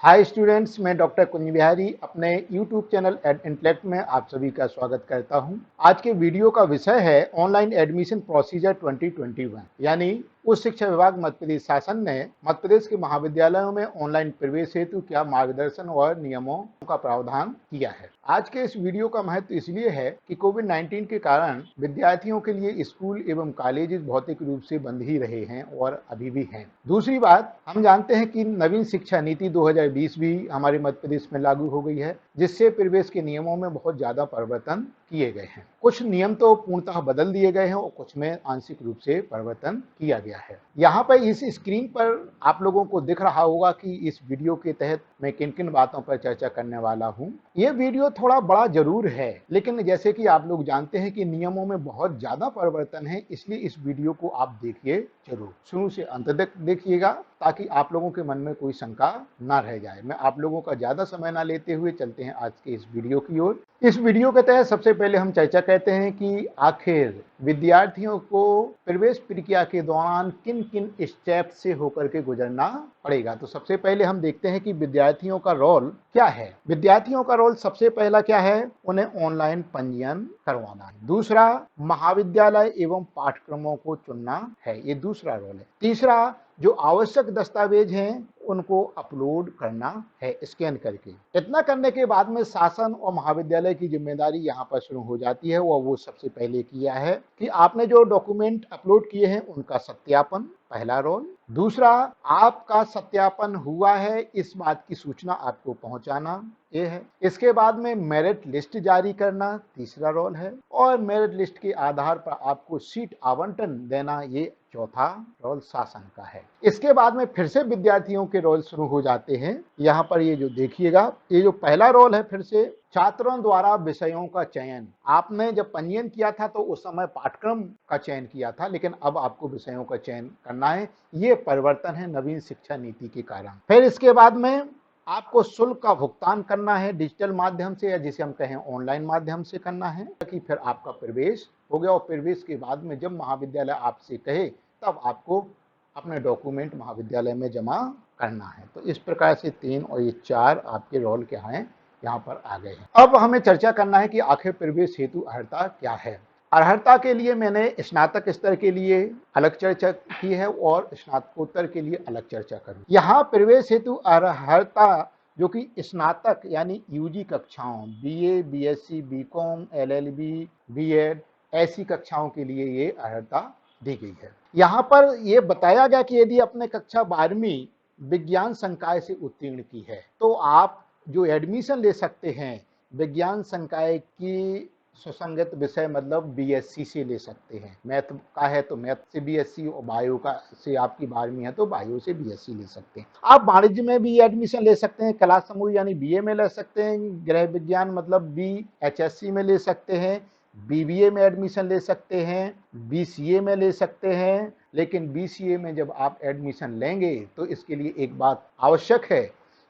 Hi students, मैं doctor Kunj Bihari अपने YouTube channel add intellect में आप सभी का स्वागत करता हूं। आज के वीडियो का विषय है ऑनलाइन एडमिशन प्रोसीजर 2021, यानी उच्च शिक्षा विभाग मध्य प्रदेश शासन ने मध्य प्रदेश के महाविद्यालयों में ऑनलाइन प्रवेश हेतु क्या मार्गदर्शन और नियमों का प्रावधान किया है। आज के इस वीडियो का महत्व इसलिए है कि कोविड-19 के कारण विद्यार्थियों के लिए स्कूल एवं कॉलेज भौतिक रूप से बंद ही रहे हैं और अभी भी हैं। दूसरी बात, हम जानते हैं कि नवीन शिक्षा नीति 2020 भी हमारे मध्य प्रदेश में लागू हो गई है, जिससे प्रवेश के नियमों में बहुत ज्यादा परिवर्तन किए गए हैं। कुछ नियम तो पूर्णतः बदल दिए गए हैं और कुछ में आंशिक रूप से परिवर्तन किया गया है। यहाँ पर इस स्क्रीन पर आप लोगों को दिख रहा होगा कि इस वीडियो के तहत मैं किन किन बातों पर चर्चा करने वाला हूँ। ये वीडियो थोड़ा बड़ा जरूर है, लेकिन जैसे कि आप लोग जानते हैं कि नियमों में बहुत ज्यादा परिवर्तन है, इसलिए इस वीडियो को आप देखिए जरूर, शुरू से अंत तक देखिएगा ताकि आप लोगों के मन में कोई शंका ना रह जाए। मैं आप लोगों का ज्यादा समय ना लेते हुए चलते हैं आज के इस वीडियो की ओर। इस वीडियो के तहत सबसे पहले हम चर्चा करते हैं कि आखिर विद्यार्थियों को प्रवेश प्रक्रिया के दौरान किन किन स्टेप से होकर के गुजरना पड़ेगा। तो सबसे पहले हम देखते हैं कि विद्यार्थियों का रोल क्या है। विद्यार्थियों का रोल सबसे पहला क्या है, उन्हें ऑनलाइन पंजीयन करवाना है। दूसरा, महाविद्यालय एवं पाठ्यक्रमों को चुनना है, ये दूसरा रोल है। तीसरा, जो आवश्यक दस्तावेज हैं उनको अपलोड करना है स्कैन करके। इतना करने के बाद में शासन और महाविद्यालय की जिम्मेदारी यहाँ पर शुरू हो जाती है और वो सबसे पहले किया है कि आपने जो डॉक्यूमेंट अपलोड किए हैं उनका सत्यापन, पहला रोल। दूसरा, आपका सत्यापन हुआ है इस बात की सूचना आपको पहुंचाना, ये है। इसके बाद में मेरिट लिस्ट जारी करना, तीसरा रोल है। और मेरिट लिस्ट के आधार पर आपको सीट आवंटन देना, ये चौथा रोल शासन का है। इसके बाद में फिर से विद्यार्थियों के रोल शुरू हो जाते हैं। यहाँ पर ये जो देखिएगा, ये जो पहला रोल है, फिर से छात्रों द्वारा विषयों का चयन। आपने जब पंजीयन किया था तो उस समय पाठ्यक्रम का चयन किया था, लेकिन अब आपको विषयों का चयन करना है। ये परिवर्तन है नवीन शिक्षा नीति के कारण। फिर इसके बाद में आपको शुल्क का भुगतान करना है डिजिटल माध्यम से, या जिसे हम कहें ऑनलाइन माध्यम से करना है, ताकि फिर आपका प्रवेश हो गया। और प्रवेश के बाद में जब महाविद्यालय आपसे कहे तब आपको अपने डॉक्यूमेंट महाविद्यालय में जमा करना है। तो इस प्रकार से 3 और ये 4 आपके रोल क्या हैं, यहाँ पर आ गए हैं। अब हमें चर्चा करना है कि आखिर प्रवेश हेतु अर्हता क्या है। अर्हता के लिए मैंने स्नातक स्तर के लिए अलग चर्चा की है और स्नातकोत्तर के लिए अलग चर्चा करूँ। यहाँ प्रवेश हेतु अर्हता जो कि स्नातक यानी यूजी कक्षाओं, BA, BSc, BCom, LLB, BEd, ऐसी कक्षाओं के लिए ये अर्हता दी गई है। यहाँ पर यह बताया गया कि यदि अपने कक्षा 12वीं विज्ञान संकाय से उत्तीर्ण की है तो आप जो एडमिशन ले सकते हैं विज्ञान संकाय की सुसंगत विषय, मतलब बीएससी से ले सकते हैं। मैथ का है तो मैथ से बीएससी, और बायो का से आपकी 12वीं है तो बायो से बीएससी ले सकते हैं। आप वाणिज्य में भी एडमिशन ले सकते हैं, कला समूह यानी बीए में ले सकते हैं, गृह विज्ञान मतलब बीएचएससी में ले सकते हैं, बीबीए में एडमिशन ले सकते हैं, बीसीए में ले सकते हैं। लेकिन बीसीए में जब आप एडमिशन लेंगे तो इसके लिए एक बात आवश्यक है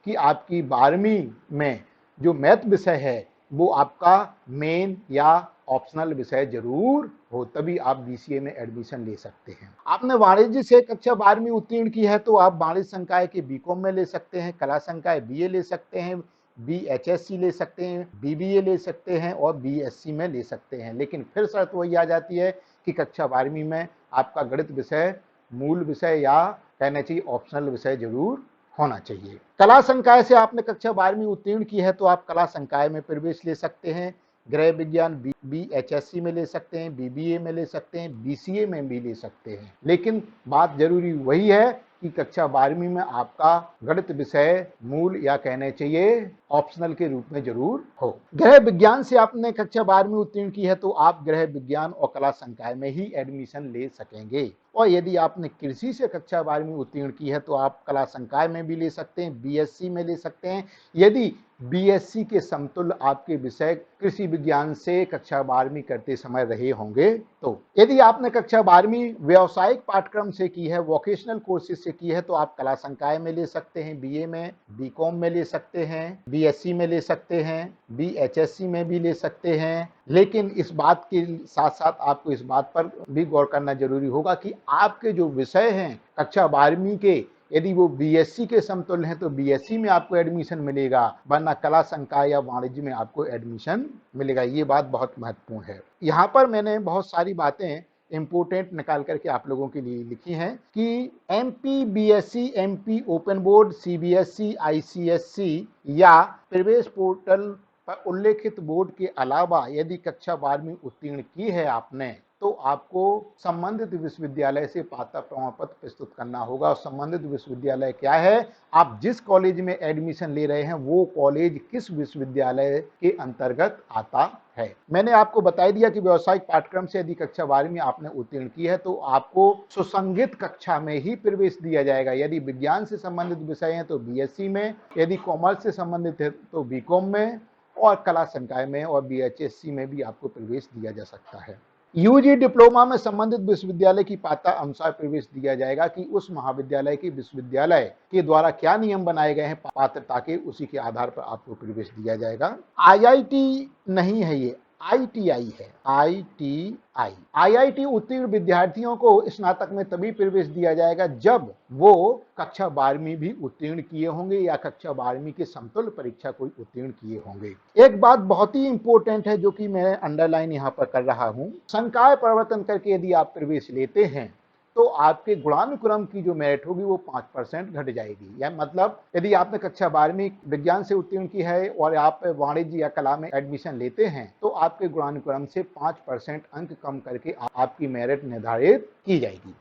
कि आपकी 12वीं में जो मैथ विषय है वो आपका मेन या ऑप्शनल विषय जरूर हो, तभी आप बीसीए में एडमिशन ले सकते हैं। आपने वाणिज्य से कक्षा 12वीं उत्तीर्ण की है तो आप वाणिज्य संकाय के बीकॉम में ले सकते हैं, कला संकाय बीए ले सकते हैं, बीएचएससी ले सकते हैं, बीबीए ले सकते हैं और बीएससी में ले सकते हैं। लेकिन फिर शर्त वही आ जाती है कि कक्षा 12वीं में आपका गणित विषय मूल विषय या कहना चाहिए ऑप्शनल विषय जरूर होना चाहिए। कला संकाय से आपने कक्षा 12वीं उत्तीर्ण की है तो आप कला संकाय में प्रवेश ले सकते हैं, गृह विज्ञान बीएचएससी में ले सकते हैं, बीबीए में ले सकते हैं, बीसीए में भी ले सकते हैं। लेकिन बात जरूरी वही है कि कक्षा 12वीं में आपका गणित विषय मूल या कहने चाहिए ऑप्शनल के रूप में जरूर हो। गृह विज्ञान से आपने कक्षा 12वीं उत्तीर्ण की है तो आप गृह विज्ञान और कला संकाय में ही एडमिशन ले सकेंगे। और यदि आपने कृषि से कक्षा 12वीं उत्तीर्ण की है तो आप कला संकाय में भी ले सकते हैं, बीएससी में ले सकते हैं, यदि बीएससी के समतुल्य आपके विषय कृषि विज्ञान से कक्षा 12वीं करते समय रहे होंगे। तो यदि आपने कक्षा 12वीं व्यावसायिक पाठ्यक्रम से की है, वोकेशनल कोर्सेज से की है, तो आप कला संकाय में ले सकते हैं, बीए में, बीकॉम में ले सकते हैं, बीएससी में ले सकते हैं, बीएचएससी में भी ले सकते हैं। लेकिन इस बात के साथ साथ आपको इस बात पर भी गौर करना जरूरी होगा कि आपके जो विषय हैं कक्षा 12वीं के यदि वो बीएससी के समतुल्य हैं तो बीएससी में आपको एडमिशन मिलेगा, वरना कला संकाय या वाणिज्य में आपको एडमिशन मिलेगा। ये बात बहुत महत्वपूर्ण है। यहाँ पर मैंने बहुत सारी बातें इंपोर्टेंट निकाल करके आप लोगों के लिए लिखी हैं कि MP BSc, MP open board, CBSE, ICSE या प्रवेश पोर्टल पर उल्लेखित बोर्ड के अलावा यदि कक्षा 12वीं उत्तीर्ण की है आपने, तो आपको संबंधित विश्वविद्यालय से पात्रता प्रमाण पत्र प्रस्तुत करना होगा। और संबंधित विश्वविद्यालय क्या है, आप जिस कॉलेज में एडमिशन ले रहे हैं वो कॉलेज किस विश्वविद्यालय के अंतर्गत आता है। मैंने आपको बता दिया कि व्यावसायिक पाठ्यक्रम से यदि कक्षा 12वीं आपने उत्तीर्ण की है तो आपको सुसंगत कक्षा में ही प्रवेश दिया जाएगा। यदि विज्ञान से संबंधित विषय हैं तो बीएससी में, यदि कॉमर्स से संबंधित है तो बीकॉम में, और कला संकाय में और बीएचएससी में भी आपको प्रवेश दिया जा सकता है। यूजी डिप्लोमा में संबंधित विश्वविद्यालय की पात्रता अनुसार प्रवेश दिया जाएगा कि उस महाविद्यालय के विश्वविद्यालय के द्वारा क्या नियम बनाए गए हैं पात्रता के, उसी के आधार पर आपको प्रवेश दिया जाएगा। आईआईटी नहीं है, ये आईटीआई है, आईटीआई। आईआईटी उत्तीर्ण विद्यार्थियों को स्नातक में तभी प्रवेश दिया जाएगा जब वो कक्षा 12वीं भी उत्तीर्ण किए होंगे या कक्षा 12वीं के समतुल्य परीक्षा कोई उत्तीर्ण किए होंगे। एक बात बहुत ही इंपॉर्टेंट है जो कि मैं अंडरलाइन यहाँ पर कर रहा हूँ, संकाय परिवर्तन करके यदि आप प्रवेश लेते हैं तो आपके गुणानुक्रम की जो मेरिट होगी वो 5% घट जाएगी। या मतलब यदि आपने कक्षा 12वीं विज्ञान से उत्तीर्ण की है और आप वाणिज्य या कला में एडमिशन लेते हैं तो आपके गुणानुक्रम से 5% अंक कम करके आपकी मेरिट निर्धारित की जाएगी।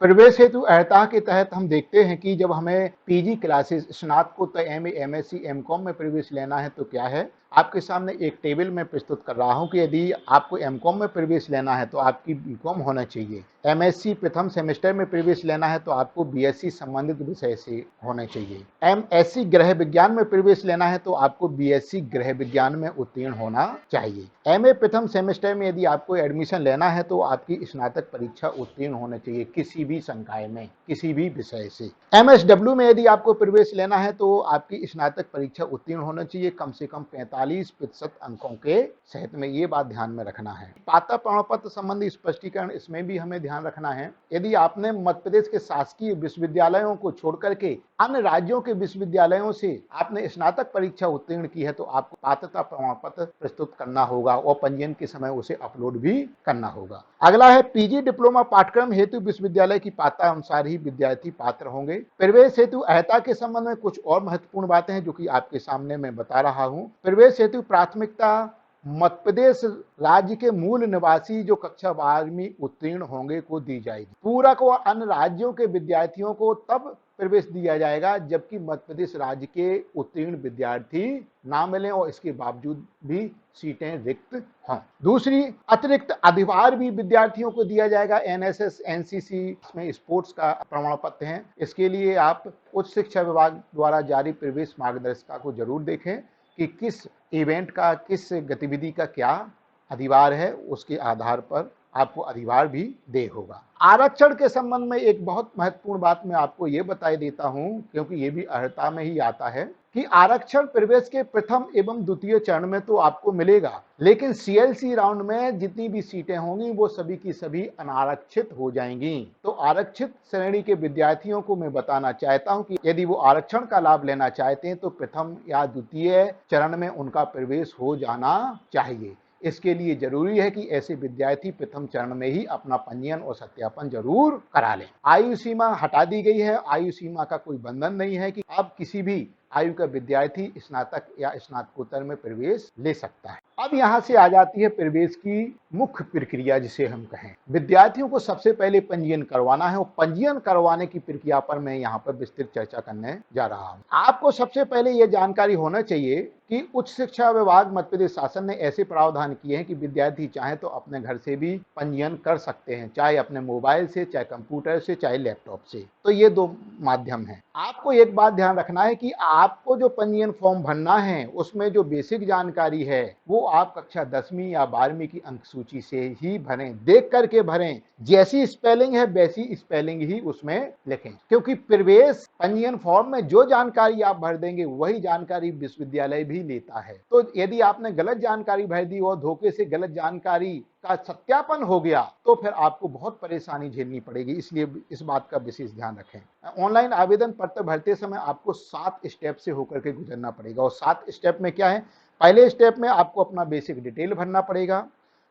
प्रवेश हेतु अर्हता के तहत हम देखते हैं कि जब हमें पीजी क्लासेस, स्नातकोत्तर, एमए, एमएससी, एमकॉम में प्रवेश लेना है तो क्या है, आपके सामने एक टेबल में प्रस्तुत कर रहा हूं कि यदि आपको एमकॉम में प्रवेश लेना है तो आपकी बीकॉम होना चाहिए, एमएससी प्रथम सेमेस्टर में प्रवेश लेना है तो आपको बीएससी संबंधित विषय से होना चाहिए, एमएससी गृह विज्ञान में प्रवेश लेना है तो आपको बीएससी गृह विज्ञान में उत्तीर्ण होना चाहिए, एमए प्रथम सेमेस्टर में यदि आपको एडमिशन लेना है तो आपकी स्नातक परीक्षा उत्तीर्ण होना चाहिए किसी भी संकाय में, किसी भी विषय से। एमएसडब्ल्यू में यदि आपको प्रवेश लेना है तो आपकी स्नातक परीक्षा उत्तीर्ण होना चाहिए कम से कम 45% अंकों के सहित में। ये बात ध्यान में रखना है। पात्रता प्रमाण पत्र संबंधी स्पष्टीकरण, इसमें भी हमें ध्यान रखना है। यदि आपने मध्य प्रदेश के शासकीय विश्वविद्यालयों को छोड़ करके अन्य राज्यों के विश्वविद्यालयों से आपने स्नातक परीक्षा उत्तीर्ण की है तो आपको पात्रता प्रमाण पत्र प्रस्तुत करना होगा और पंजीयन के समय उसे अपलोड भी करना होगा। अगला है पीजी डिप्लोमा पाठ्यक्रम हेतु विश्वविद्यालय की पात्रता अनुसार ही विद्यार्थी पात्र होंगे। प्रवेश हेतु अर्हता के संबंध में कुछ और महत्वपूर्ण बातें हैं जो कि आपके सामने मैं बता रहा हूं। प्रवेश हेतु प्राथमिकता मध्य प्रदेश राज्य के मूल निवासी जो कक्षा 12वीं उत्तीर्ण होंगे को दी जाएगी। पूरक व अन्य राज्यों के विद्यार्थियों को तब प्रवेश दिया जाएगा जबकि मध्य प्रदेश राज्य के उत्तीर्ण विद्यार्थी ना मिलें और इसके बावजूद भी सीटें रिक्त हों। दूसरी, अतिरिक्त अधिभार भी विद्यार्थियों को दिया जाएगा। एनएसएस, एनसीसी में स्पोर्ट्स का प्रमाण पत्र है। इसके लिए आप उच्च शिक्षा विभाग द्वारा जारी प्रवेश मार्गदर्शिका को जरूर देखें कि किस इवेंट का, किस गतिविधि का क्या अधिभार है, उसके आधार पर आपको अधिभार भी दे होगा। आरक्षण के संबंध में एक बहुत महत्वपूर्ण बात मैं आपको ये बता देता हूं क्योंकि ये भी अर्हता में ही आता है कि आरक्षण प्रवेश के प्रथम एवं द्वितीय चरण में तो आपको मिलेगा, लेकिन सीएलसी राउंड में जितनी भी सीटें होंगी वो सभी की सभी अनारक्षित हो जाएंगी। तो आरक्षित श्रेणी के विद्यार्थियों को मैं बताना चाहता हूं कि यदि वो आरक्षण का लाभ लेना चाहते हैं तो प्रथम या द्वितीय चरण में उनका प्रवेश हो जाना चाहिए। इसके लिए जरूरी है कि ऐसे विद्यार्थी प्रथम चरण में ही अपना पंजीयन और सत्यापन जरूर करा लें। आयु सीमा हटा दी गई है। आयु सीमा का कोई बंधन नहीं है कि अब किसी भी आयु का विद्यार्थी स्नातक या स्नातकोत्तर में प्रवेश ले सकता है। अब यहाँ से आ जाती है प्रवेश की मुख्य प्रक्रिया जिसे हम कहें। विद्यार्थियों को सबसे पहले पंजीयन करवाना है और पंजीयन करवाने की प्रक्रिया पर मैं यहाँ पर विस्तृत चर्चा करने जा रहा हूँ। आपको सबसे पहले यह जानकारी होना चाहिए कि उच्च शिक्षा विभाग मध्य प्रदेश शासन ने ऐसे प्रावधान किए हैं कि विद्यार्थी चाहे तो अपने घर से भी पंजीयन कर सकते हैं, चाहे अपने मोबाइल से, चाहे कंप्यूटर से, चाहे लैपटॉप से। तो ये दो माध्यम हैं। आपको एक बात ध्यान रखना है कि आपको जो पंजीयन फॉर्म भरना है उसमें जो बेसिक जानकारी है वो आप कक्षा 10वीं या 12वीं की अंक सूची से ही भरें, देख करके भरें। जैसी स्पेलिंग है वैसी स्पेलिंग ही उसमें लिखें, क्योंकि प्रवेश पंजीयन फॉर्म में जो जानकारी आप भर देंगे वही जानकारी विश्वविद्यालय भी लेता है। तो यदि आपने गलत जानकारी भर दी और धोखे से गलत जानकारी का सत्यापन हो गया तो फिर आपको बहुत परेशानी झेलनी पड़ेगी, इसलिए इस बात का विशेष ध्यान रखें। ऑनलाइन आवेदन पत्र भरते समय आपको 7 स्टेप से होकर के गुजरना पड़ेगा और 7 स्टेप में क्या है, पहले स्टेप में आपको अपना बेसिक डिटेल भरना पड़ेगा।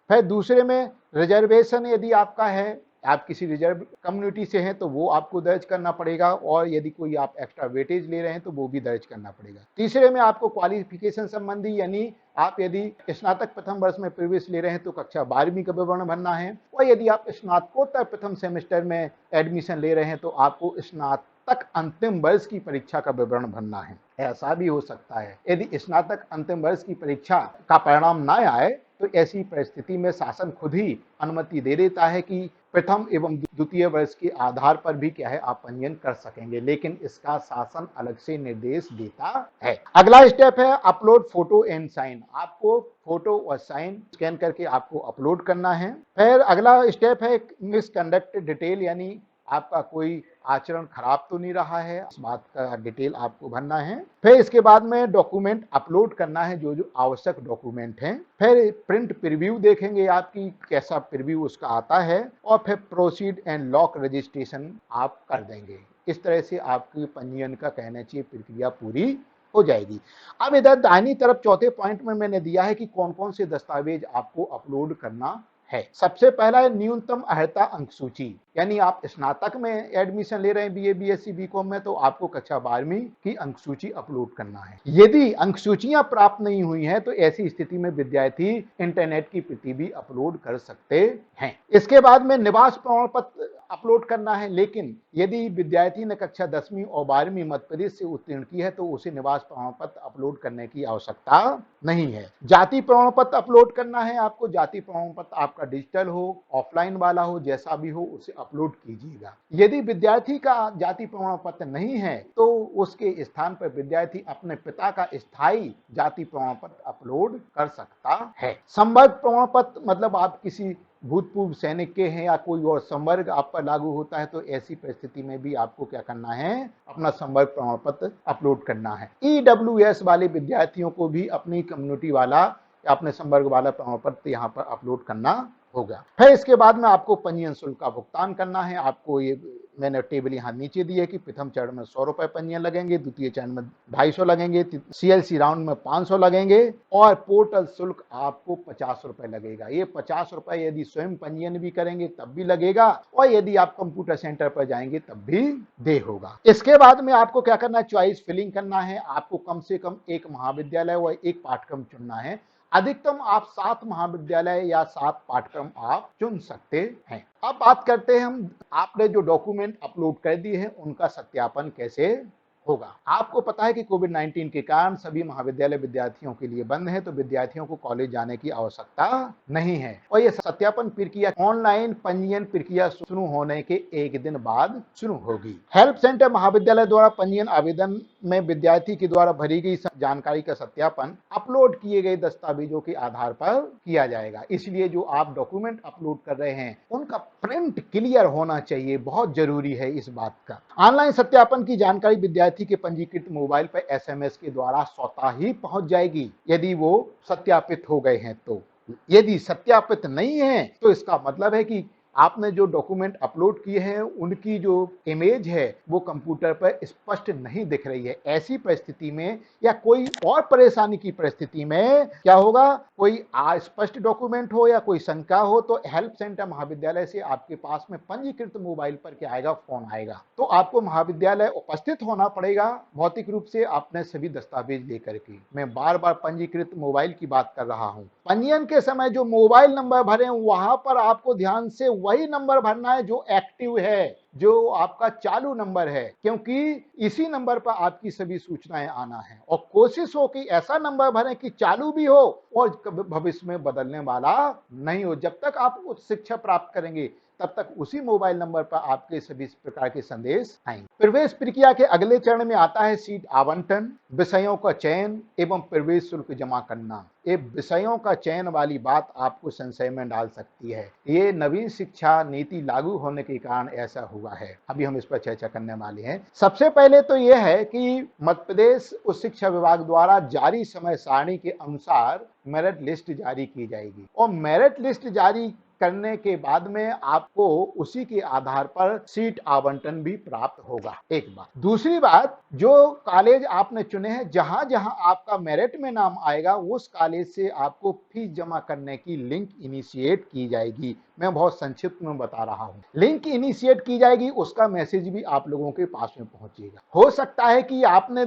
फिर दूसरे में रिजर्वेशन यदि आपका है, आप किसी रिजर्व कम्युनिटी से हैं तो वो आपको दर्ज करना पड़ेगा, और यदि कोई आप एक्स्ट्रा वेटेज ले रहे हैं तो वो भी दर्ज करना पड़ेगा। तीसरे में आपको क्वालिफिकेशन संबंधी, यानी आप यदि स्नातक प्रथम वर्ष में प्रवेश ले रहे हैं तो कक्षा 12वीं का विवरण भरना है, और यदि आप स्नातकोत्तर प्रथम सेमेस्टर में एडमिशन ले रहे हैं तो आपको स्नातक अंतिम वर्ष की परीक्षा का विवरण भरना है। ऐसा भी हो सकता है यदि स्नातक अंतिम वर्ष की परीक्षा का परिणाम ना आए तो ऐसी परिस्थिति में शासन खुद ही अनुमति दे देता है कि प्रथम एवं द्वितीय वर्ष के आधार पर भी क्या है, आप पंजीयन कर सकेंगे, लेकिन इसका शासन अलग से निर्देश देता है। अगला स्टेप है अपलोड फोटो एंड साइन। आपको फोटो और साइन स्कैन करके आपको अपलोड करना है। फिर अगला स्टेप है मिसकंडक्ट डिटेल, यानी आपका कोई आचरण खराब तो नहीं रहा है, इस बात का डिटेल आपको भरना है। फिर इसके बाद में डॉक्यूमेंट अपलोड करना है, जो जो आवश्यक डॉक्यूमेंट हैं। फिर प्रिंट प्रीव्यू देखेंगे आपकी कैसा प्रीव्यू उसका आता है, और फिर प्रोसीड एंड लॉक रजिस्ट्रेशन आप कर देंगे। इस तरह से आपकी पंजीयन का कहना चाहिए प्रक्रिया पूरी हो जाएगी। अब इधर दाहिनी तरफ चौथे पॉइंट में मैंने दिया है कि कौन कौन से दस्तावेज आपको अपलोड करना है। सबसे पहला है न्यूनतम अर्हता अंक सूची, यानी आप स्नातक में एडमिशन ले रहे हैं बीए, बीएससी, बीकॉम में, तो आपको कक्षा 12वीं की अंक सूची अपलोड करना है। यदि अंक सूचियां प्राप्त नहीं हुई हैं तो ऐसी स्थिति में विद्यार्थी इंटरनेट की प्रति भी अपलोड कर सकते हैं। इसके बाद में निवास प्रमाण पत्र अपलोड करना है, लेकिन यदि विद्यार्थी ने कक्षा 10वीं और 12वीं मध्य प्रदेश से उत्तीर्ण की है तो उसे निवास प्रमाण पत्र अपलोड करने की आवश्यकता नहीं है। जाति प्रमाण पत्र अपलोड करना है आपको। जाति प्रमाण पत्र आपका डिजिटल हो, ऑफलाइन वाला हो, जैसा भी हो उसे अपलोड कीजिएगा। यदि विद्यार्थी का जाति प्रमाण पत्र नहीं है तो उसके स्थान पर विद्यार्थी अपने पिता का स्थायी जाति प्रमाण पत्र अपलोड कर सकता है। संवर्ग प्रमाण पत्र मतलब आप किसी भूतपूर्व सैनिक के हैं या कोई और संवर्ग आप पर लागू होता है तो ऐसी परिस्थिति में भी आपको क्या करना है, अपना संवर्ग प्रमाण पत्र अपलोड करना है। ईडब्ल्यूएस वाले विद्यार्थियों को भी अपनी कम्युनिटी वाला या अपने संवर्ग वाला प्रमाण पत्र यहाँ पर अपलोड करना होगा। फिर इसके बाद में आपको पंजीयन शुल्क का भुगतान करना है। आपको ये मैंने टेबल यहाँ नीचे दी है कि प्रथम चरण में 100 रुपए पंजीयन लगेंगे, द्वितीय चरण में 250 लगेंगे, सीएलसी राउंड में 500 लगेंगे, और पोर्टल शुल्क आपको 50 रुपए लगेगा। ये 50 रुपए यदि स्वयं पंजीयन भी करेंगे तब भी लगेगा, और यदि आप कंप्यूटर सेंटर पर जाएंगे तब भी दे होगा। इसके बाद में आपको क्या करना है, चॉइस फिलिंग करना है। आपको कम से कम एक महाविद्यालय व एक पाठ्यक्रम चुनना है। अधिकतम आप 7 महाविद्यालय या 7 पाठ्यक्रम आप चुन सकते हैं। अब बात करते हैं हम, आपने जो डॉक्यूमेंट अपलोड कर दिए हैं उनका सत्यापन कैसे होगा। आपको पता है कि कोविड-19 के कारण सभी महाविद्यालय विद्यार्थियों के लिए बंद है, तो विद्यार्थियों को कॉलेज जाने की आवश्यकता नहीं है, और यह सत्यापन प्रक्रिया ऑनलाइन पंजीयन प्रक्रिया शुरू होने के एक दिन बाद शुरू होगी। हेल्प सेंटर महाविद्यालय द्वारा पंजीयन आवेदन में विद्यार्थी के द्वारा भरी गई जानकारी का सत्यापन अपलोड किए गए दस्तावेजों के आधार पर किया जाएगा। इसलिए जो आप डॉक्यूमेंट अपलोड कर रहे हैं उनका प्रिंट क्लियर होना चाहिए, बहुत जरूरी है इस बात का। ऑनलाइन सत्यापन की जानकारी विद्यार्थी के पंजीकृत मोबाइल पर एसएमएस के द्वारा स्वतः ही पहुंच जाएगी यदि वो सत्यापित हो गए हैं तो। यदि सत्यापित नहीं है तो इसका मतलब है कि आपने जो डॉक्यूमेंट अपलोड किए हैं उनकी जो इमेज है वो कंप्यूटर पर स्पष्ट नहीं दिख रही है। ऐसी परिस्थिति में या कोई और परेशानी की परिस्थिति में क्या होगा, कोई अस्पष्ट डॉक्यूमेंट हो या कोई शंका हो तो हेल्प सेंटर महाविद्यालय से आपके पास में पंजीकृत मोबाइल पर क्या आएगा, फोन आएगा। तो आपको महाविद्यालय उपस्थित होना पड़ेगा भौतिक रूप से अपने सभी दस्तावेज लेकर के। मैं बार बार पंजीकृत मोबाइल की बात कर रहा हूं। पंजीयन के समय जो मोबाइल नंबर भरे वहां पर आपको ध्यान से वही नंबर भरना है जो एक्टिव है, जो आपका चालू नंबर है, क्योंकि इसी नंबर पर आपकी सभी सूचनाएं आना है। और कोशिश हो कि ऐसा नंबर भरें कि चालू भी हो और भविष्य में बदलने वाला नहीं हो। जब तक आप उच्च शिक्षा प्राप्त करेंगे तब तक उसी मोबाइल नंबर पर आपके सभी प्रकार के संदेश आएंगे। प्रवेश प्रक्रिया के अगले चरण में आता है सीट आवंटन, विषयों का चयन एवं प्रवेश शुल्क जमा करना। ये विषयों का चयन वाली बात आपको संशय में डाल सकती है। ये नवीन शिक्षा नीति लागू होने के कारण ऐसा हुआ है। अभी हम इस पर चर्चा करने वाले हैं। सबसे पहले तो यह है कि मध्य प्रदेश उच्च शिक्षा विभाग द्वारा जारी समय सारणी के अनुसार मेरिट लिस्ट जारी की जाएगी और मेरिट लिस्ट जारी करने के बाद में आपको उसी के आधार पर सीट आवंटन भी प्राप्त होगा। एक बात। दूसरी बात, जो कॉलेज आपने चुने हैं, जहां जहां आपका मेरिट में नाम आएगा उस कॉलेज से आपको फीस जमा करने की लिंक इनिशिएट की जाएगी। मैं बहुत संक्षिप्त में बता रहा हूं। लिंक इनिशिएट की जाएगी, उसका मैसेज भी आप लोगों के पास में पहुंचेगा। हो सकता है कि आपने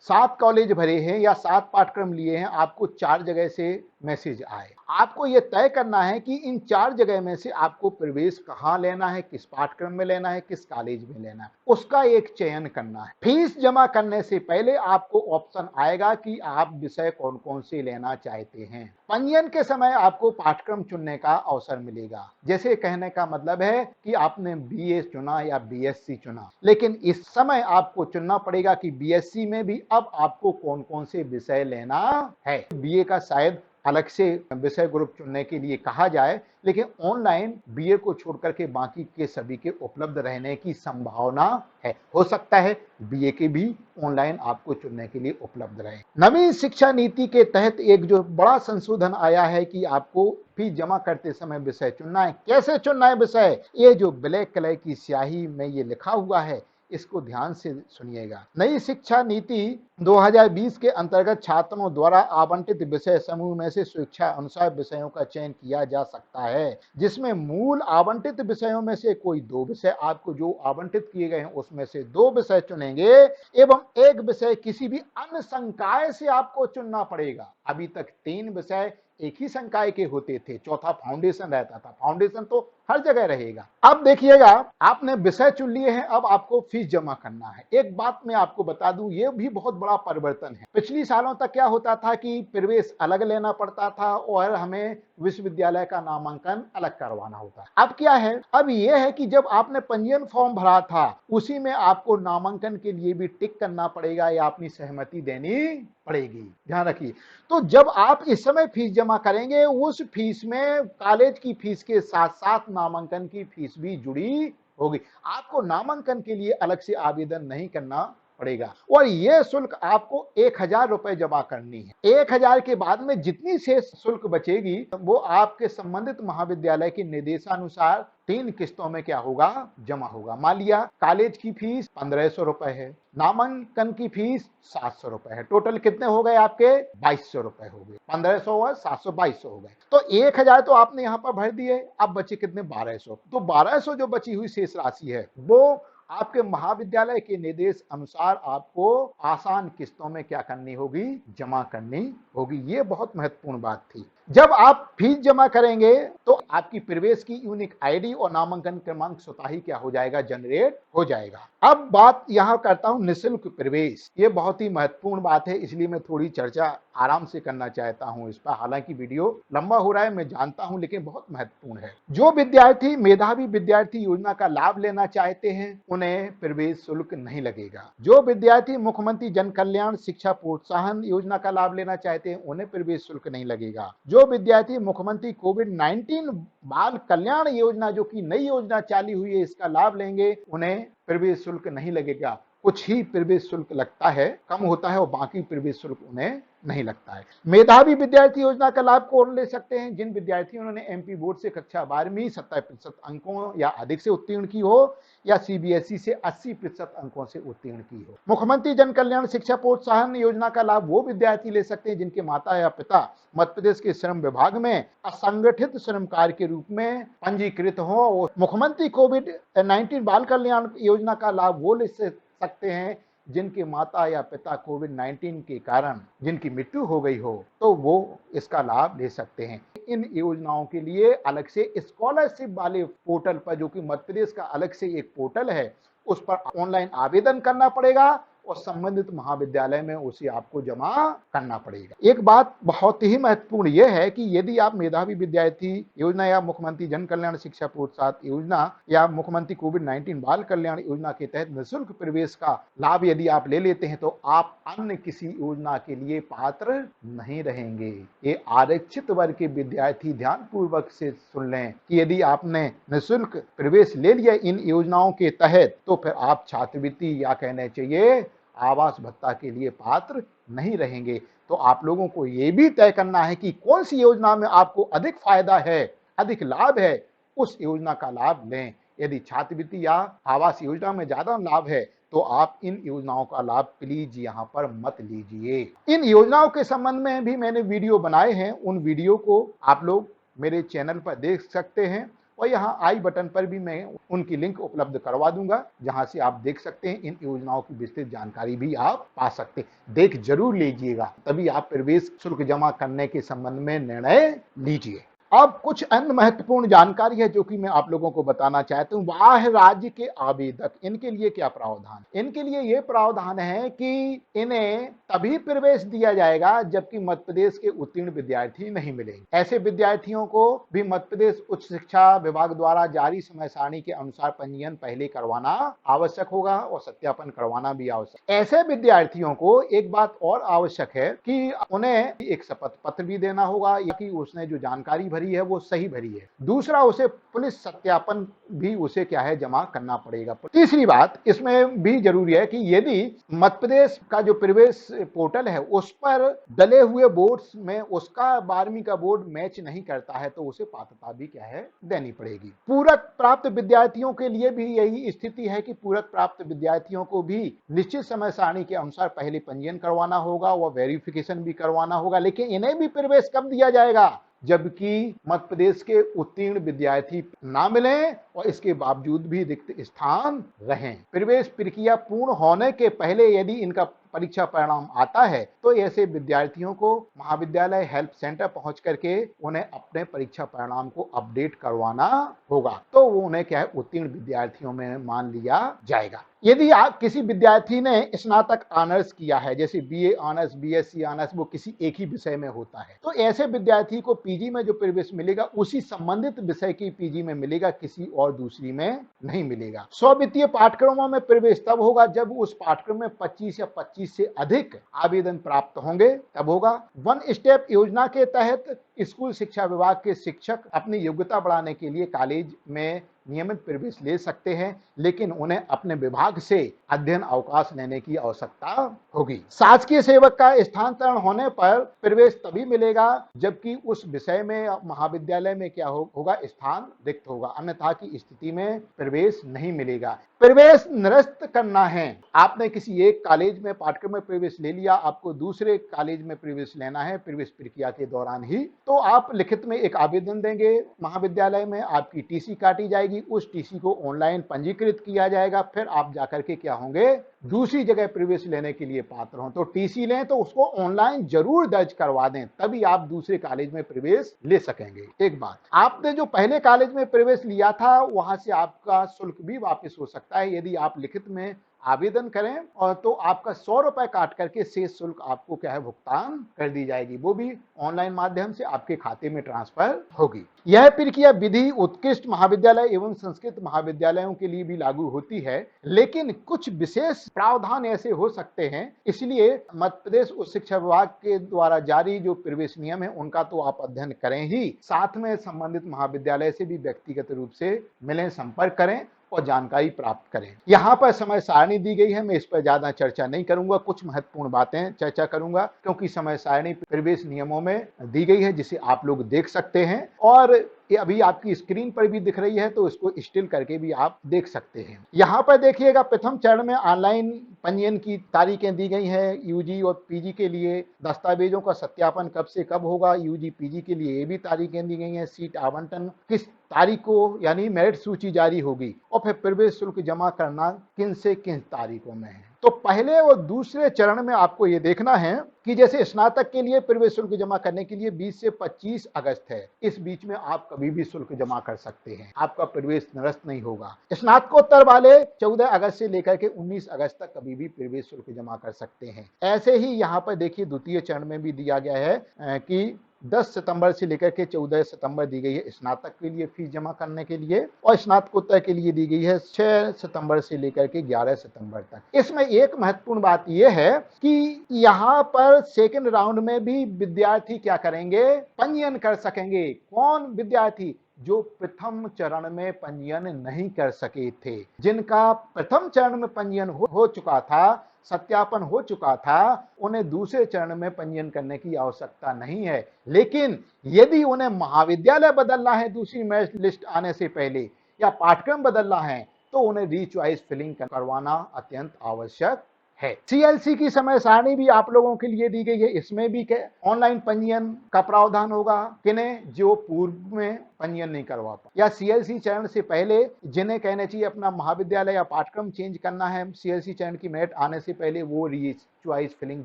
7 कॉलेज भरे हैं या 7 पाठ्यक्रम लिए हैं, आपको 4 जगह से मैसेज आए। आपको यह तय करना है कि इन 4 जगह में से आपको प्रवेश कहाँ लेना है, किस पाठ्यक्रम में लेना है, किस कॉलेज में लेना है, उसका एक चयन करना है। फीस जमा करने से पहले आपको ऑप्शन आएगा कि आप विषय कौन कौन से लेना चाहते हैं। पंजीयन के समय आपको पाठ्यक्रम चुनने का अवसर मिलेगा। जैसे कहने का मतलब है कि आपने बीए चुना या बीएससी चुना, लेकिन इस समय आपको चुनना पड़ेगा कि बीएससी में भी अब आपको कौन कौन से विषय लेना है। बीए का शायद अलग से विषय ग्रुप चुनने के लिए कहा जाए, लेकिन ऑनलाइन बीए को छोड़कर के बाकी के सभी के उपलब्ध रहने की संभावना है। हो सकता है बीए के भी ऑनलाइन आपको चुनने के लिए उपलब्ध रहे। नवीन शिक्षा नीति के तहत एक जो बड़ा संशोधन आया है कि आपको फीस जमा करते समय विषय चुनना है। कैसे चुनना है विषय? ये जो ब्लैक कलर की स्याही में ये लिखा हुआ है, इसको ध्यान से सुनिएगा। नई शिक्षा नीति 2020 के अंतर्गत छात्रों द्वारा आवंटित विषय समूह में से स्वेच्छा अनुसार विषयों का चयन किया जा सकता है, जिसमें मूल आवंटित विषयों में से कोई 2 विषय, आपको जो आवंटित किए गए हैं उसमें से 2 विषय चुनेंगे एवं एक विषय किसी भी अन्य संकाय से आपको चुनना पड़ेगा। अभी तक 3 विषय एक ही संकाय के होते थे, चौथा फाउंडेशन रहता था। फाउंडेशन तो हर जगह रहेगा। अब देखिएगा, आपने विषय चुन लिए हैं, अब आपको फीस जमा करना है। एक बात मैं आपको बता दूं, ये भी बहुत बड़ा परिवर्तन है। पिछली सालों तक क्या होता था कि प्रवेश अलग लेना पड़ता था और हमें विश्वविद्यालय का नामांकन अलग करवाना होता। अब क्या है, अब यह है कि जब आपने पंजीयन फॉर्म भरा था उसी में आपको नामांकन के लिए भी टिक करना पड़ेगा या अपनी सहमति देनी पड़ेगी। ध्यान रखिए। तो जब आप इस समय फीस जमा करेंगे, उस फीस में कॉलेज की फीस के साथ साथ नामांकन की फीस भी जुड़ी होगी। आपको नामांकन के लिए अलग से आवेदन नहीं करना पड़ेगा और यह शुल्क आपको 1000 रुपए जमा करनी है। 1000 के बाद में जितनी शेष शुल्क बचेगी वो आपके संबंधित महाविद्यालय के निर्देशानुसार 3 किस्तों में क्या होगा, जमा होगा। मान लिया कॉलेज की फीस 1500 रुपए है, नामांकन की फीस 700 रुपए है। टोटल कितने हो गए आपके? 2200 रुपए हो गए। 1500 और 700 2200 हो गए। तो 1000 तो आपने यहां पर भर दिए, अब बचे कितने? 1200। तो 1200 जो बची हुई शेष राशि है वो आपके महाविद्यालय के निर्देश अनुसार आपको आसान किस्तों में क्या करनी होगी, जमा करनी होगी। ये बहुत महत्वपूर्ण बात थी। जब आप फीस जमा करेंगे तो आपकी प्रवेश की यूनिक आईडी और नामांकन क्रमांक स्वतः ही क्या हो जाएगा, जनरेट हो जाएगा। अब बात यहां करता हूं निःशुल्क प्रवेश। ये बहुत ही महत्वपूर्ण बात है, इसलिए मैं थोड़ी चर्चा आराम से करना चाहता हूं इस पर। हालांकि वीडियो लंबा हो रहा है, मैं जानता हूं, लेकिन बहुत महत्वपूर्ण है। जो विद्यार्थी मेधावी विद्यार्थी योजना का लाभ लेना चाहते हैं उन्हें प्रवेश शुल्क नहीं लगेगा। जो विद्यार्थी मुख्यमंत्री जन कल्याण शिक्षा प्रोत्साहन योजना का लाभ लेना चाहते हैं उन्हें प्रवेश शुल्क नहीं लगेगा। जो विद्यार्थी मुख्यमंत्री कोविड-19 बाल कल्याण योजना, जो कि नई योजना चालू हुई है, इसका लाभ लेंगे उन्हें प्रवेश शुल्क नहीं लगेगा। कुछ ही प्रवेश शुल्क लगता है, कम होता है, और बाकी प्रवेश शुल्क उन्हें नहीं लगता है। मेधावी विद्यार्थी योजना का लाभ कौन ले सकते हैं? जिन विद्यार्थियों ने एमपी बोर्ड से कक्षा 12वीं 70% अंकों या अधिक से उत्तीर्ण की हो या सीबीएसई से 80% अंकों से उत्तीर्ण की हो। मुख्यमंत्री जन कल्याण शिक्षा प्रोत्साहन योजना का लाभ वो विद्यार्थी ले सकते हैं जिनके माता या पिता मध्य प्रदेश के श्रम विभाग में असंगठित श्रम कार्य के रूप में पंजीकृत हो। मुख्यमंत्री कोविड-19 बाल कल्याण योजना का लाभ वो ले सकते हैं जिनके माता या पिता कोविड-19 के कारण जिनकी मृत्यु हो गई हो, तो वो इसका लाभ ले सकते हैं। इन योजनाओं के लिए अलग से स्कॉलरशिप वाले पोर्टल पर, जो कि मध्य प्रदेश का अलग से एक पोर्टल है, उस पर ऑनलाइन आवेदन करना पड़ेगा और संबंधित महाविद्यालय में उसे आपको जमा करना पड़ेगा। एक बात बहुत ही महत्वपूर्ण यह है कि यदि आप मेधावी विद्यार्थी योजना या मुख्यमंत्री जन कल्याण शिक्षा प्रोत्साहन योजना या मुख्यमंत्री कोविड-19 बाल कल्याण योजना के तहत निःशुल्क प्रवेश का लाभ यदि आप ले लेते हैं तो आप अन्य किसी योजना के लिए पात्र नहीं रहेंगे। ये आरक्षित वर्ग के विद्यार्थी ध्यानपूर्वक से सुन लें कि यदि आपने निःशुल्क प्रवेश ले लिया इन योजनाओं के तहत तो फिर आप छात्रवृत्ति या कहने चाहिए आवास भत्ता के लिए पात्र नहीं रहेंगे। तो आप लोगों को यह भी तय करना है कि कौन सी योजना में आपको अधिक फायदा है, अधिक लाभ है, उस योजना का लाभ लें। यदि छात्रवृत्ति या आवास योजना में ज्यादा लाभ है तो आप इन योजनाओं का लाभ प्लीज यहां पर मत लीजिए। इन योजनाओं के संबंध में भी मैंने वीडियो बनाए हैं, उन वीडियो को आप लोग मेरे चैनल पर देख सकते हैं और यहाँ आई बटन पर भी मैं उनकी लिंक उपलब्ध करवा दूंगा, जहां से आप देख सकते हैं। इन योजनाओं की विस्तृत जानकारी भी आप पा सकते हैं। देख जरूर लीजिएगा, तभी आप प्रवेश शुल्क जमा करने के संबंध में निर्णय लीजिए। अब कुछ अन्य महत्वपूर्ण जानकारी है जो कि मैं आप लोगों को बताना चाहता हूं। बाह्य राज्य के आवेदक, इनके लिए क्या प्रावधान? इनके लिए यह प्रावधान है कि इन्हें तभी प्रवेश दिया जाएगा जबकि मध्य प्रदेश के उत्तीर्ण विद्यार्थी नहीं मिलेंगे। ऐसे विद्यार्थियों को भी मध्य प्रदेश उच्च शिक्षा विभाग द्वारा जारी समय सारणी के अनुसार पंजीयन पहले करवाना आवश्यक होगा और सत्यापन करवाना भी आवश्यक। ऐसे विद्यार्थियों को एक बात और आवश्यक है कि उन्हें एक शपथ पत्र भी देना होगा कि उसने जो जानकारी भरी है वो सही भरी है। दूसरा, उसे पुलिस सत्यापन भी उसे क्या है जमा करना पड़ेगा। तीसरी बात इसमें भी जरूरी है कि यदि मध्य प्रदेश का जो प्रवेश पोर्टल है उस पर डले हुए बोर्ड्स में उसका 12वीं का बोर्ड मैच नहीं करता है तो उसे पात्रता भी क्या है देनी पड़ेगी। पूरक प्राप्त विद्यार्थियों के लिए भी यही स्थिति है कि पूरक प्राप्त विद्यार्थियों को भी निश्चित समय सारणी के अनुसार पहले पंजीयन करवाना होगा और वेरिफिकेशन भी करवाना होगा। लेकिन इन्हें भी प्रवेश कब दिया जाएगा? जबकि मध्य प्रदेश के उत्तीर्ण विद्यार्थी ना मिलें और इसके बावजूद भी रिक्त स्थान रहें। प्रवेश प्रक्रिया पूर्ण होने के पहले यदि इनका परीक्षा परिणाम आता है तो ऐसे विद्यार्थियों को महाविद्यालय हेल्प सेंटर पहुंच करके उन्हें अपने परीक्षा परिणाम को अपडेट करवाना होगा, तो वो उन्हें क्या है उत्तीर्ण विद्यार्थियों में मान लिया जाएगा। यदि आप किसी विद्यार्थी ने स्नातक ऑनर्स किया है, जैसे बीए ऑनर्स, बीएससी ऑनर्स, वो किसी एक ही विषय में होता है, तो ऐसे विद्यार्थी को पीजी में जो प्रवेश मिलेगा उसी संबंधित विषय की पीजी में मिलेगा, किसी और दूसरी में नहीं मिलेगा। स्ववित्तीय पाठ्यक्रमों में प्रवेश तब होगा जब उस पाठ्यक्रम में 25 या 25 से अधिक आवेदन प्राप्त होंगे, तब होगा। वन स्टेप योजना के तहत स्कूल शिक्षा विभाग के शिक्षक अपनी योग्यता बढ़ाने के लिए कॉलेज में नियमित प्रवेश ले सकते हैं, लेकिन उन्हें अपने विभाग से अध्ययन अवकाश लेने की आवश्यकता होगी। शासकीय सेवक का स्थानांतरण होने पर प्रवेश तभी मिलेगा जबकि उस विषय में महाविद्यालय में क्या होगा स्थान रिक्त होगा, अन्यथा की स्थिति में प्रवेश नहीं मिलेगा। प्रवेश निरस्त करना है, आपने किसी एक कॉलेज में पाठ्यक्रम में प्रवेश ले लिया, आपको दूसरे कॉलेज में प्रवेश लेना है प्रवेश प्रक्रिया के दौरान ही, तो आप लिखित में एक आवेदन देंगे महाविद्यालय में, आपकी टीसी काटी जाएगी, उस टीसी को ऑनलाइन पंजीकृत किया जाएगा, फिर आप जाकर के क्या होंगे दूसरी जगह प्रवेश लेने के लिए पात्र हों। तो टीसी लें तो उसको ऑनलाइन जरूर दर्ज करवा दें, तभी आप दूसरे कॉलेज में प्रवेश ले सकेंगे। एक बात, आपने जो पहले कॉलेज में प्रवेश लिया था वहां से आपका शुल्क भी वापस हो सकता है यदि आप लिखित में आवेदन करें, और तो आपका 100 रुपए काट करके शेष शुल्क आपको क्या है भुगतान कर दी जाएगी, वो भी ऑनलाइन माध्यम से आपके खाते में ट्रांसफर होगी। यह प्रक्रिया विधि उत्कृष्ट महाविद्यालय एवं संस्कृत महाविद्यालयों के लिए भी लागू होती है, लेकिन कुछ विशेष प्रावधान ऐसे हो सकते हैं, इसलिए मध्य प्रदेश उच्च शिक्षा विभाग के द्वारा जारी जो प्रवेश नियम है उनका तो आप अध्ययन करें ही, साथ में संबंधित महाविद्यालय से भी व्यक्तिगत रूप से मिलें, संपर्क करें और जानकारी प्राप्त करें। यहाँ पर समय सारणी दी गई है, मैं इस पर ज्यादा चर्चा नहीं करूंगा, कुछ महत्वपूर्ण बातें चर्चा करूंगा क्योंकि समय सारणी प्रवेश नियमों में दी गई है जिसे आप लोग देख सकते हैं, और ये अभी आपकी स्क्रीन पर भी दिख रही है तो इसको स्टिल करके भी आप देख सकते हैं। यहाँ पर देखिएगा प्रथम चरण में ऑनलाइन पंजीयन की तारीखें दी गई हैं यूजी और पीजी के लिए। दस्तावेजों का सत्यापन कब से कब होगा, यूजी पीजी के लिए ये भी तारीखें दी गई हैं। सीट आवंटन किस तारीख को यानी मेरिट सूची जारी होगी, और फिर प्रवेश शुल्क जमा करना किन से किन तारीखों में है। तो पहले और दूसरे चरण में आपको ये देखना है कि जैसे स्नातक के लिए प्रवेश शुल्क जमा करने के लिए 20 से 25 अगस्त है, इस बीच में आप कभी भी शुल्क जमा कर सकते हैं, आपका प्रवेश निरस्त नहीं होगा। स्नातकोत्तर वाले 14 अगस्त से लेकर के 19 अगस्त तक कभी भी प्रवेश शुल्क जमा कर सकते हैं। ऐसे ही यहाँ पर देखिए द्वितीय चरण में भी दिया गया है कि 10 सितंबर से लेकर के 14 सितंबर दी गई है स्नातक के लिए फीस जमा करने के लिए, और स्नातकोत्तर के लिए दी गई है 6 सितंबर से लेकर के 11 सितंबर तक। इसमें एक महत्वपूर्ण बात यह है कि यहाँ पर सेकंड राउंड में भी विद्यार्थी क्या करेंगे, पंजीयन कर सकेंगे। कौन विद्यार्थी? जो प्रथम चरण में पंजीयन नहीं कर सके थे, जिनका प्रथम चरण में पंजीयन हो चुका था, सत्यापन हो चुका था, उन्हें दूसरे चरण में पंजीयन करने की आवश्यकता नहीं है। लेकिन यदि उन्हें महाविद्यालय बदलना है दूसरी मेरिट लिस्ट आने से पहले, या पाठ्यक्रम बदलना है, तो उन्हें रीचॉइस फिलिंग करवाना अत्यंत आवश्यक है। सीएलसी की समय सारणी भी आप लोगों के लिए दी गई है। इसमें भी ऑनलाइन पंजीयन का प्रावधान होगा किन्हें, जो पूर्व में पंजीयन नहीं करवा पाए, या सीएलसी चरण से पहले जिन्हें कहना चाहिए अपना महाविद्यालय या पाठ्यक्रम चेंज करना है सीएलसी चरण की मेरिट आने से पहले, वो री चॉइस फिलिंग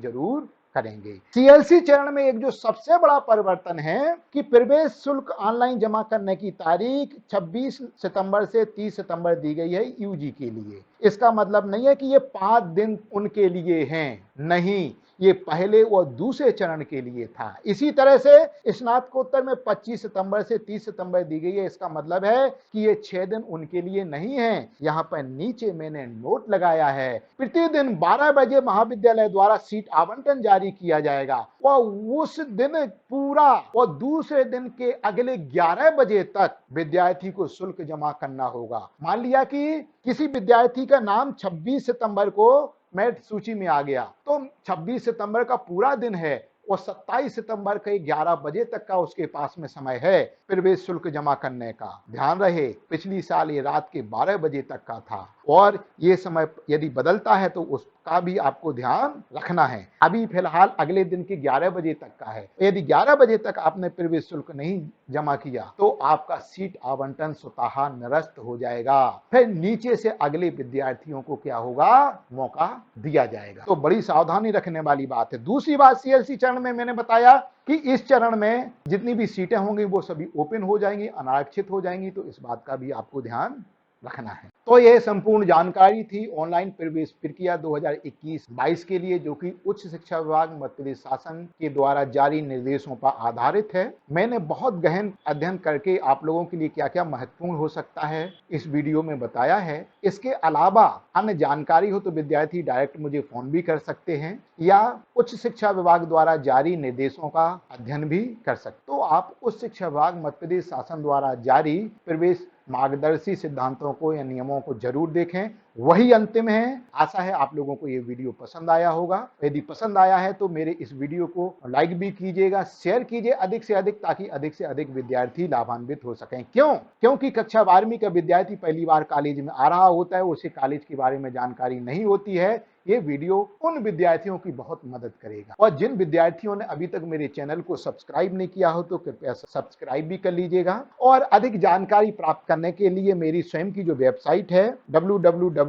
जरूर करेंगे। सीएलसी चरण में एक जो सबसे बड़ा परिवर्तन है कि प्रवेश शुल्क ऑनलाइन जमा करने की तारीख 26 सितंबर से 30 सितंबर दी गई है यूजी के लिए। इसका मतलब नहीं है कि ये 5 दिन उनके लिए हैं, नहीं, ये पहले और दूसरे चरण के लिए था। इसी तरह से स्नातकोत्तर में 25 सितंबर से 30 सितंबर दी गई है। इसका मतलब है कि ये 6 दिन उनके लिए नहीं है। यहाँ पर नीचे मैंने नोट लगाया है, प्रतिदिन 12 बजे महाविद्यालय द्वारा सीट आवंटन जारी किया जाएगा और उस दिन पूरा और दूसरे दिन के अगले 11 बजे तक विद्यार्थी को शुल्क जमा करना होगा। मान लिया कि किसी विद्यार्थी का नाम 26 सितंबर को मेरिट सूची में आ गया, तो 26 सितंबर का पूरा दिन है और 27 सितंबर के 11 बजे तक का उसके पास में समय है प्रवेश शुल्क जमा करने का। ध्यान रहे, पिछली साल ये रात के 12 बजे तक का था और ये समय यदि बदलता है तो उसका भी आपको ध्यान रखना है। अभी फिलहाल अगले दिन के 11 बजे तक का है। यदि 11 बजे तक आपने प्रवेश शुल्क नहीं जमा किया तो आपका सीट आवंटन स्वतः निरस्त हो जाएगा। फिर नीचे से अगले विद्यार्थियों को क्या होगा, मौका दिया जाएगा। तो बड़ी सावधानी रखने वाली बात है। दूसरी बात, सीएलसी चरण में मैंने बताया कि इस चरण में जितनी भी सीटें होंगी वो सभी ओपन हो जाएंगी, अनारक्षित हो जाएंगी, तो इस बात का भी आपको ध्यान रखना है। तो यह संपूर्ण जानकारी थी ऑनलाइन प्रवेश प्रक्रिया 2021-22 के लिए, जो कि उच्च शिक्षा विभाग मध्य प्रदेश शासन के द्वारा जारी निर्देशों पर आधारित है। मैंने बहुत गहन अध्ययन करके आप लोगों के लिए क्या क्या महत्वपूर्ण हो सकता है इस वीडियो में बताया है। इसके अलावा अन्य जानकारी हो तो विद्यार्थी डायरेक्ट मुझे फोन भी कर सकते हैं या उच्च शिक्षा विभाग द्वारा जारी निर्देशों का अध्ययन भी कर सकते। तो आप उच्च शिक्षा विभाग मध्य प्रदेश शासन द्वारा जारी प्रवेश मार्गदर्शी सिद्धांतों को या नियमों को जरूर देखें, वही अंतिम है। आशा है आप लोगों को ये वीडियो पसंद आया होगा। यदि पसंद आया है तो मेरे इस वीडियो को लाइक भी कीजिएगा, शेयर कीजिए अधिक से अधिक, ताकि अधिक से अधिक विद्यार्थी लाभान्वित हो सकें। क्योंकि कक्षा 12वीं का विद्यार्थी पहली बार कॉलेज में आ रहा होता है, उसे कॉलेज के बारे में जानकारी नहीं होती है। ये वीडियो उन विद्यार्थियों की बहुत मदद करेगा। और जिन विद्यार्थियों ने अभी तक मेरे चैनल को सब्सक्राइब नहीं किया हो तो कृपया सब्सक्राइब भी कर लीजिएगा। और अधिक जानकारी प्राप्त करने के लिए मेरी स्वयं की जो वेबसाइट है www.ed-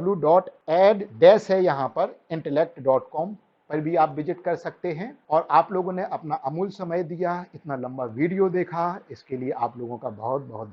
है यहाँ पर intellect.com पर भी आप विजिट कर सकते हैं। और आप लोगों ने अपना अमूल्य समय दिया, इतना लंबा वीडियो देखा, इसके लिए आप लोगों का बहुत बहुत